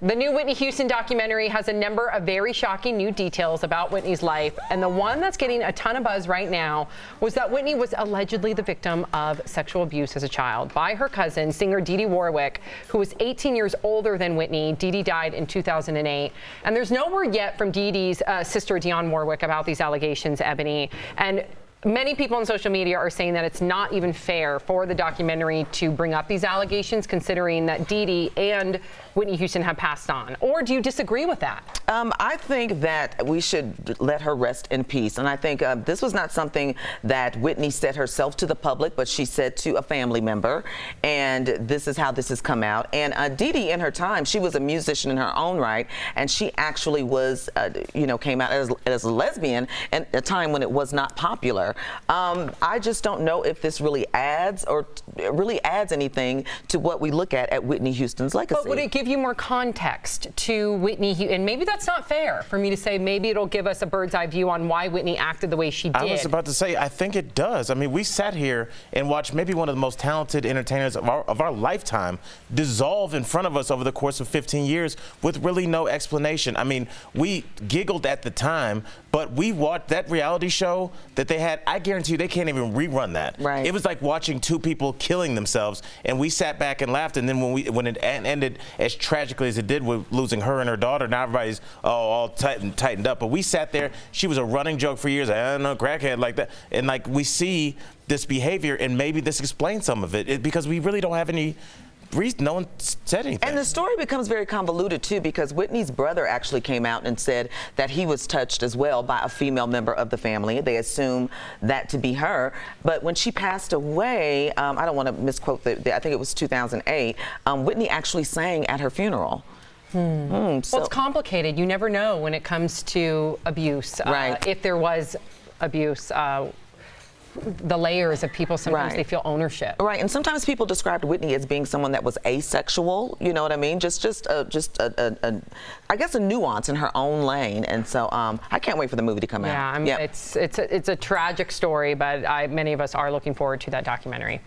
The new Whitney Houston documentary has a number of very shocking new details about Whitney's life, and the one that's getting a ton of buzz right now was that Whitney was allegedly the victim of sexual abuse as a child by her cousin, singer Dee Dee Warwick, who was 18 years older than Whitney. Dee Dee died in 2008, and there's no word yet from Dee Dee's sister, Dionne Warwick, about these allegations, Ebony. And many people on social media are saying that it's not even fair for the documentary to bring up these allegations, considering that Dee Dee and Whitney Houston have passed on. Or do you disagree with that? I think that we should let her rest in peace. And I think this was not something that Whitney said herself to the public, but she said to a family member. And this is how this has come out. And Dee Dee, in her time, she was a musician in her own right. And she actually was, came out as a lesbian at a time when it was not popular. I just don't know if this really adds anything to what we look at Whitney Houston's legacy. But would it give you more context to Whitney? And maybe that's not fair for me to say. Maybe it'll give us a bird's eye view on why Whitney acted the way she did. I was about to say, I think it does. I mean, we sat here and watched maybe one of the most talented entertainers of our lifetime dissolve in front of us over the course of 15 years with really no explanation. I mean, we giggled at the time, but we watched that reality show that they had. I guarantee you they can't even rerun that. Right. It was like watching two people killing themselves, and we sat back and laughed. And then when it ended as tragically as it did with losing her and her daughter, now everybody's all tightened up. But we sat there. She was a running joke for years. I don't know, crackhead like that. And like we see this behavior, and maybe this explains some of it because we really don't have any reason. No one said anything. And the story becomes very convoluted too, because Whitney's brother actually came out and said that he was touched as well by a female member of the family. They assume that to be her. But when she passed away, I don't want to misquote, I think it was 2008, Whitney actually sang at her funeral. Well, it's complicated. You never know when it comes to abuse. Right. If there was abuse, the layers of people, sometimes they feel ownership. Right, and sometimes people described Whitney as being someone that was asexual, you know what I mean? I guess a nuance in her own lane. And so I can't wait for the movie to come out. Yeah, I mean, it's a tragic story, but many of us are looking forward to that documentary.